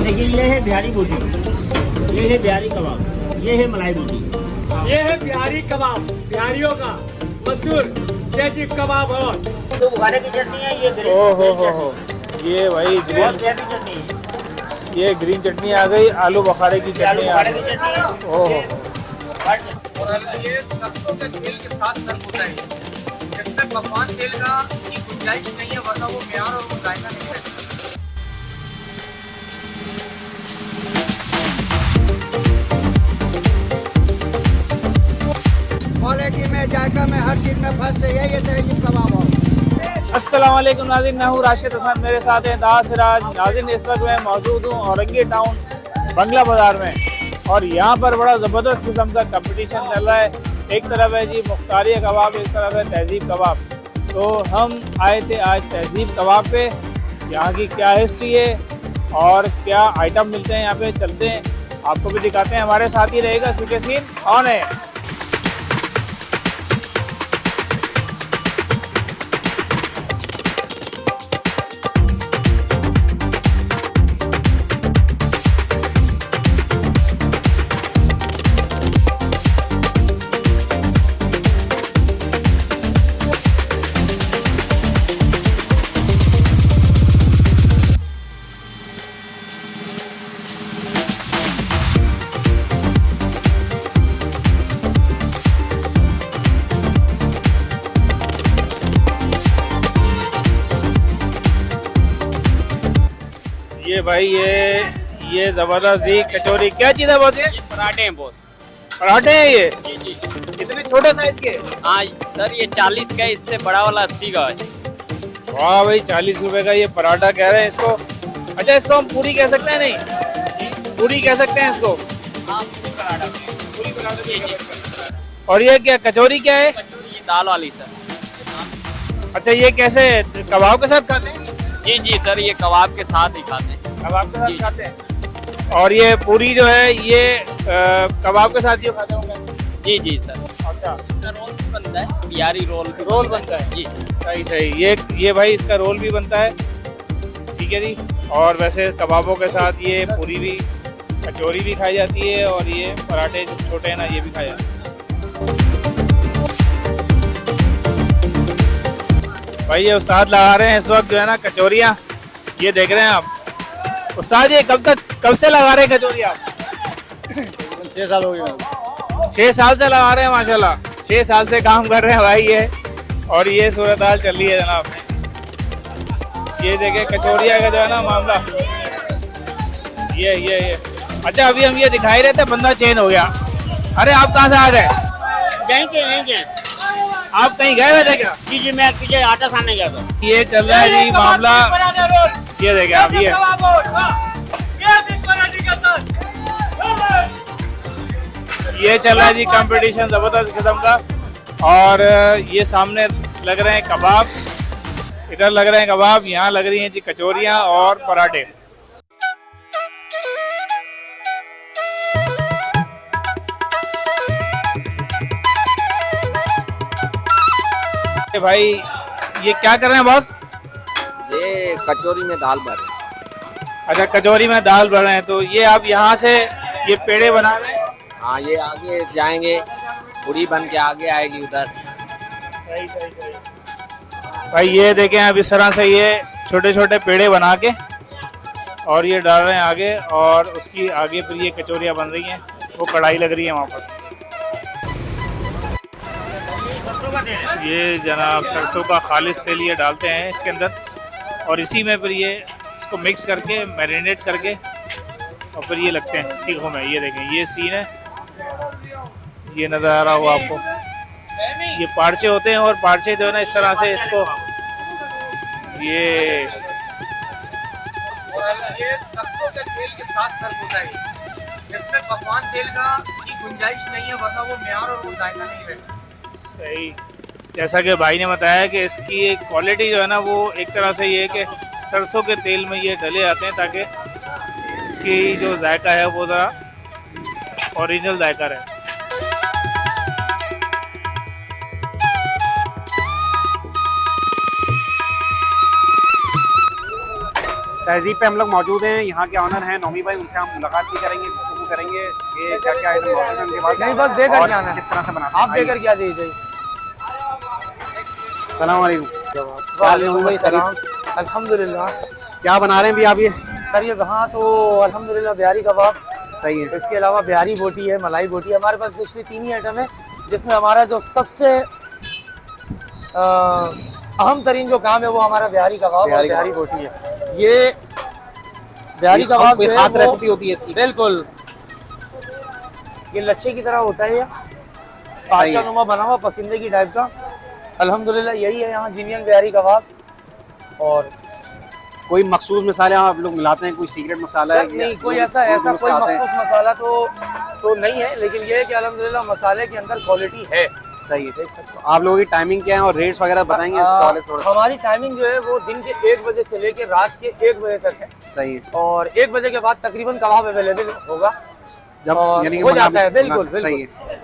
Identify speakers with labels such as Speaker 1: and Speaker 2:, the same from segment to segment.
Speaker 1: देखिए ये है बिहारी बोटी, ये है बिहारी कबाब, ये है मलाई बोटी,
Speaker 2: ये है बिहारी कबाब, बिहारियों का मशहूर तेजी कबाब। और
Speaker 1: तो बुखारे की चटनी है, ये ग्रीन
Speaker 2: हो ये भाई
Speaker 1: बहुत प्यारी चटनी है।
Speaker 2: ये ग्रीन चटनी आ गई, आलू बुखारे की
Speaker 1: आलू
Speaker 2: चटनी आ
Speaker 1: बुखारे की
Speaker 2: गई।
Speaker 1: चटनी है।
Speaker 2: ओहो
Speaker 3: और ये सरसों के तेल के साथ सर्व होता है। इसमें पकवान तेल का की गुंजाइश नहीं है, वरना वो म्यार और वो जायका नहीं रहता। क्वालिटी में, जायका में, हर चीज में फर्स्ट है ये तहजीब कबाब।
Speaker 2: अस्सलाम वालेकुम नाज़रीन, मैं हूँ राशिद हसन, मेरे साथ हैं दास सिराज। नाज़रीन इस वक्त मैं मौजूद हूँ औरंगी टाउन बंगला बाज़ार में, और यहाँ पर बड़ा ज़बरदस्त किस्म का कंपटीशन चल रहा है। एक तरफ है जी मुख्तारिया कबाब, एक तरफ है तहजीब कबाब। तो हम आए थे आज तहजीब कबाब पे। यहाँ की क्या हिस्ट्री है और क्या आइटम मिलते हैं यहाँ पे, चलते हैं आपको भी दिखाते हैं। हमारे साथ ही रहेगा क्योंकि सीन ऑन है। ये भाई ये जबरदस्त ही कचौरी क्या चीज़ है बहुत? ये
Speaker 4: पराठे हैं बॉस।
Speaker 2: पराठे हैं ये
Speaker 4: जी जी।
Speaker 2: कितने छोटे साइज के?
Speaker 4: हाँ सर, ये 40 का है, इससे बड़ा वाला 80 का है।
Speaker 2: वाह भाई, 40 रुपए का ये पराठा कह रहे हैं इसको। अच्छा, इसको हम पूरी कह सकते हैं? नहीं, पूरी कह सकते हैं इसको।
Speaker 4: हाँ, पूरी पराठा जी जी।
Speaker 2: और ये क्या कचौरी क्या है?
Speaker 4: कचौरी ये दाल वाली सर।
Speaker 2: अच्छा, ये कैसे कबाब के साथ खाते हैं?
Speaker 4: जी जी सर, ये कबाब के साथ ही खाते हैं।
Speaker 2: कबाब के
Speaker 4: जी।
Speaker 2: साथ खाते हैं। और ये पूरी जो है ये कबाब के साथ ये खाते होंगे?
Speaker 4: जी जी सर।
Speaker 2: अच्छा,
Speaker 4: इसका रोल भी बनता है, बिहारी रोल भी
Speaker 2: रोल बनता है?
Speaker 4: जी।
Speaker 2: सही सही। ये भाई इसका रोल भी बनता है, ठीक है जी। और वैसे कबाबों के साथ ये पूरी भी, कचौरी भी खाई जाती है, और ये पराठे जो छोटे हैं ना, ये भी खाए जाते हैं। भाई ये उस्ताद लगा रहे हैं इस वक्त जो है ना कचौरियाँ, ये देख रहे हैं आप। उस्ताद ये कब से लगा रहे हैं कचौरियाँ आप?
Speaker 5: 6 साल हो गए।
Speaker 2: 6 साल से लगा रहे हैं माशाल्लाह। 6 साल से काम कर रहे हैं भाई ये, और ये सूरत हाल चल रही है जनाब। ये देखे कचौरिया का जो है ना मामला, ये अच्छा, अभी हम ये दिखाई रहे थे, बंदा चेंज हो गया। अरे आप कहाँ से आ गए?
Speaker 1: यहीं के
Speaker 2: आप कहीं गए हुए थे क्या?
Speaker 1: जी जी, मैं पीछे आटा सानने गया था।
Speaker 2: ये चल रहा है जी मामला, ये देखे आप। ये चल रहा है जी कंपटीशन जबरदस्त किस्म का। और ये सामने लग रहे हैं कबाब, इधर लग रहे हैं कबाब, यहाँ लग रही हैं जी कचौरियाँ और पराठे। भाई ये क्या कर रहे हैं बॉस?
Speaker 5: ये कचौरी में दाल भर रहे।
Speaker 2: अच्छा, कचौरी में दाल भर रहे हैं। तो ये आप यहाँ से ये पेड़े बना रहे हैं?
Speaker 5: हाँ, ये आगे जाएंगे, पूरी बन के आगे आएगी उधर।
Speaker 2: सही। भाई ये देखें अब इस तरह से ये छोटे छोटे पेड़े बना के और ये डाल रहे हैं आगे, और उसकी आगे फिर ये कचौरियाँ बन रही हैं, वो कढ़ाई लग रही है वहाँ पर। ये जनाब सरसों का खालिस तेल ये डालते हैं इसके अंदर, और इसी में फिर ये इसको मिक्स करके मैरिनेट करके और फिर ये लगते हैं सीखों में। ये देखें, ये सीन है, ये नज़र आ रहा होगा आपको। ये पार्चे होते हैं, और पार्चे जो है ना इस तरह से इसको ये
Speaker 3: और ये सरसों के तेल के साथ सर्व होता है। इसमें पकवान तेल का की गुंजाइश नहीं है, वरना वो म्यार और वो जायका नहीं रहता।
Speaker 2: सही। जैसा कि भाई ने बताया कि इसकी क्वालिटी जो है ना वो एक तरह से ये है कि सरसों के तेल में ये डले आते हैं ताकि इसकी जो जायका है वो ज़रा ओरिजिनल जायका रहे।
Speaker 6: तहजीब पे हम लोग मौजूद हैं। यहाँ के ऑनर हैं नौमी भाई, उनसे हम मुलाकात भी करेंगे, गुफ्तगू करेंगे कि क्या क्या आइटम मौजूद है उनके पास।
Speaker 2: नहीं, बस देकर
Speaker 6: और
Speaker 2: क्या आना है।
Speaker 6: किस तरह से बनाते हैं।
Speaker 2: आप देकर क्या दीजिए।
Speaker 6: सलाम वालेकुम।
Speaker 2: वालेकुम सलाम। अल्हम्दुलिल्लाह।
Speaker 6: क्या बना रहे हैं भी आप ये?
Speaker 2: सर ये हाँ तो अल्हम्दुलिल्लाह बिहारी कबाब,
Speaker 6: सही है।
Speaker 2: इसके अलावा बिहारी बोटी है, मलाई बोटी है। हमारे पास पिछले 3 ही आइटम है, जिसमें हमारा जो सबसे अहम तरीन जो काम है वो हमारा बिहारी कबाब और बिहारी बोटी है। ये बिहारी कबाब
Speaker 6: कोई खास रेसिपी होती है इसकी?
Speaker 2: बिल्कुल, ये लच्छे की तरह होता है, ये पाचा नुमा बना हुआ पसंदे की टाइप का। अल्हम्दुलिल्लाह यही है यहाँ जीनियन बिहारी कबाब। और
Speaker 6: कोई मखसूस मसाले आप लोग मिलाते हैं, कोई सीक्रेट मसाला है?
Speaker 2: नहीं, कोई ऐसा कोई मखसूस मसाला तो नहीं है, लेकिन ये है कि अल्हम्दुलिल्लाह मसाले के अंदर क्वालिटी है।
Speaker 6: सही है।
Speaker 2: देख सकते हो।
Speaker 6: आप लोगों की टाइमिंग क्या है और रेट्स वगैरह बताएंगे?
Speaker 2: हमारी टाइमिंग जो है वो दिन के 1 बजे से लेकर रात के 1 बजे तक है।
Speaker 6: सही है।
Speaker 2: और 1 बजे के बाद तकरीबन कबाब अवेलेबल होगा
Speaker 6: जब यानी
Speaker 2: हो जाता है। बिल्कुल
Speaker 6: सही
Speaker 2: बिल्कुल।
Speaker 6: है।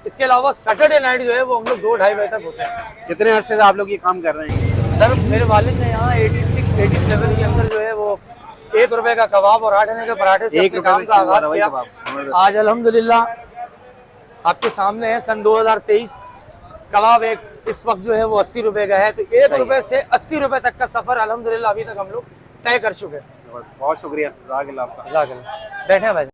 Speaker 2: इसके अलावा सैटरडे नाइट जो है वो हम लोग 2-2:30 बजे तक होते हैं।
Speaker 6: कितने अरसे से आप लोग ये काम कर रहे हैं?
Speaker 2: सर मेरे वालिद ने यहाँ 86-87 के अंदर जो है वो 1 रुपए का कबाब और 8 आने के पराठे से अपने काम का आगाज किया। आज अल्हम्दुलिल्लाह आपके सामने है सन 2023 कबाब एक इस वक्त जो है वो 80 रुपए का है। तो 1 रुपए से 80 रुपए तक का सफर अल्हम्दुलिल्लाह अभी तक हम लोग तय कर चुके हैं।
Speaker 6: बहुत शुक्रिया आपका।
Speaker 2: बैठे भाई।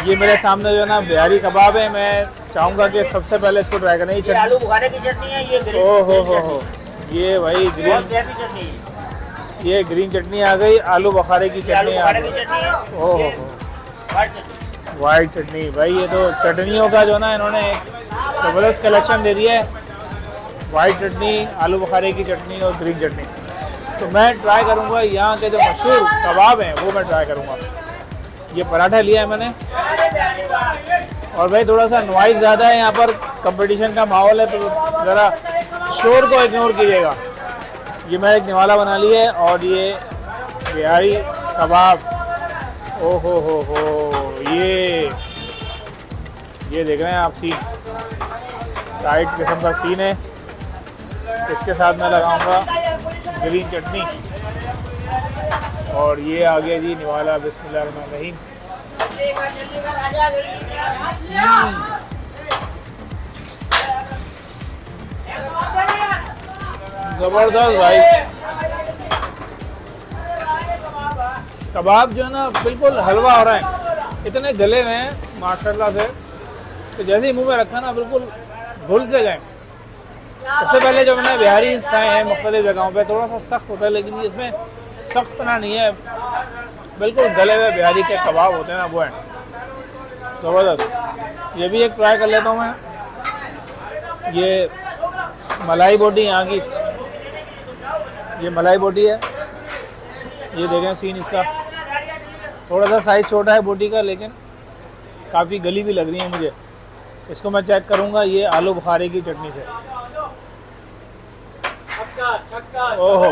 Speaker 2: ये मेरे सामने जो है ना बिहारी कबाब है। मैं चाहूँगा कि सबसे पहले इसको ट्राई करना। ये
Speaker 1: आलू बुखारे की चटनी है, ये ग्रीन
Speaker 2: हो ये भाई ग्रीन
Speaker 1: चटनी है।
Speaker 2: ये ग्रीन चटनी आ गई, आलू बुखारे की चटनी आ गई। ओहो वाइट चटनी। भाई ये तो चटनियों का जो ना इन्होंने ज़बरदस्त कलेक्शन दे दिया है। वाइट चटनी, आलू बुखारे की चटनी और ग्रीन चटनी। तो मैं ट्राई करूँगा यहाँ के जो मशहूर कबाब हैं वो मैं ट्राई करूँगा। ये पराठा लिया है मैंने। और भाई थोड़ा सा नॉइज़ ज़्यादा है यहाँ पर, कंपटीशन का माहौल है, तो ज़रा शोर को इग्नोर कीजिएगा। ये मैं एक निवाला बना लिया है और ये बिहारी कबाब। ओ हो ये देख रहे हैं आप सीन, टाइट किस्म का सीन है। इसके साथ मैं लगाऊंगा ग्रीन चटनी और ये आ गया जी निवाला। बिस्मिल्लाहिर्रहमानिर्रहीम। जबरदस्त भाई। कबाब जो है ना बिल्कुल हलवा हो रहा है, इतने गले हुए हैं माशाल्लाह से, तो जैसे ही मुंह में रखा ना बिल्कुल घुल से गए। इससे पहले जो मैंने बिहारी खाए हैं मुख्तलिफ जगहों पे, थोड़ा सा सख्त होता है, लेकिन इसमें सख्तना नहीं है, बिल्कुल गले हुए बिहारी के कबाब होते हैं ना, वो हैं ज़बरदस्त। ये भी एक ट्राई कर लेता हूँ मैं। ये मलाई बोटी यहाँ की, ये मलाई बोटी है। ये देखें सीन इसका, थोड़ा सा साइज़ छोटा है बोटी का, लेकिन काफ़ी गली भी लग रही है मुझे। इसको मैं चेक करूँगा ये आलू बुखारे की चटनी से। ओहो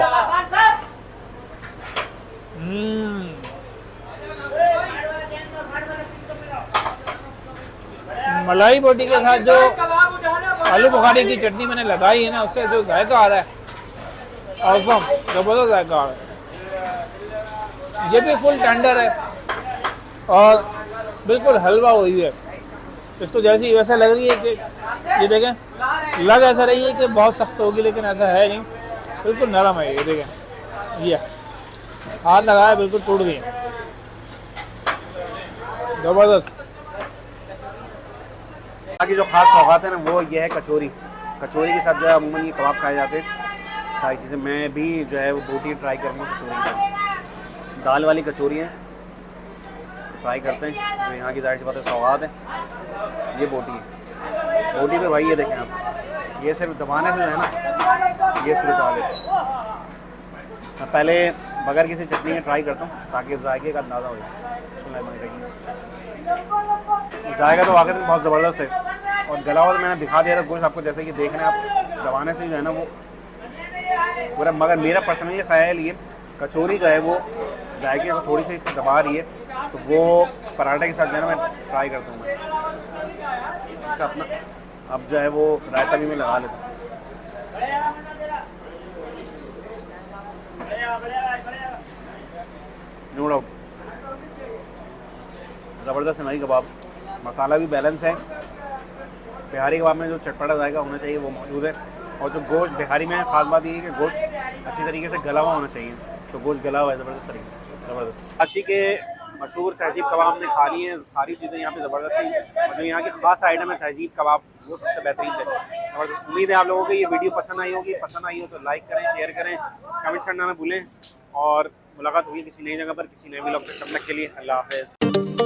Speaker 2: मलाई बोटी के साथ जो आलू बुखारे की चटनी मैंने लगाई है ना, उससे जो जायका आ रहा है, औसम ज़बरदस्त जायका आ रहा है। ये भी फुल टेंडर है और बिल्कुल हलवा हुई है। इसको जैसी वैसा लग रही है कि ये देखें, लग ऐसा रही है कि बहुत सख्त होगी, लेकिन ऐसा है नहीं, बिल्कुल नरम है। ये देखें, ये हाथ लगाया बिल्कुल टूट गई, ज़बरदस्त।
Speaker 6: बाकी जो खास सौगात है ना वो ये है कचौरी। कचौरी के साथ जो है अमूमन ये कबाब खाए जाते हैं, सारी चीज़ें। मैं भी जो है वो बोटी ट्राई करूँगा कचौरी के साथ। दाल वाली कचौरी है, ट्राई करते हैं। जो यहाँ की जाहिर सी बात है सौगात है। ये बोटी है, बोटी पे भाई ये देखें आप, ये सिर्फ दबाने से जो है ना ये सूरत हाल है। मैं पहले बगैर किसी चटनी के ट्राई करता हूँ ताकि जायके का अंदाज़ा हो जाए। जायका तो वाकई बहुत ज़बरदस्त है और गला हुआ मैंने दिखा दिया था गोश्त आपको, जैसे कि देख रहे हैं आप, दबाने से जो है ना वो पूरा। मगर मेरा पर्सनली ख्याल ये कचौरी जो है वो जायके को थोड़ी सी इसकी दबा रही है, तो वो पराठे के साथ जो है ना मैं ट्राई करता हूँ इसका अपना। अब जो है वो रायता भी मैं लगा लेता हूँ। नो डाउट ज़बरदस्त है भाई कबाब, मसाला भी बैलेंस है। बिहारी कबाब में जो चटपटा जायका होना चाहिए वो मौजूद है, और जो गोश्त बिहारी में ख़ास बात ये है कि गोश्त अच्छी तरीके से गला हुआ होना चाहिए, तो गोश्त गला हुआ है ज़बरदस्त तरीके से, ज़बरदस्त। कराची के मशहूर तहजीब कबाब हमने खा ली है, सारी चीज़ें यहाँ पे ज़बरदस्त थी, और जो यहाँ की ख़ास आइटम है तहजीब कबाब वो सबसे बेहतरीन थे। और उम्मीद है आप लोगों को ये वीडियो पसंद आई होगी। पसंद आई हो तो लाइक करें, शेयर करें, कमेंट्स करना ना भूलें, और मुलाकात हुई किसी नई जगह पर किसी नए व्लॉग में। तब तक के लिए अल्लाह हाफ़िज़।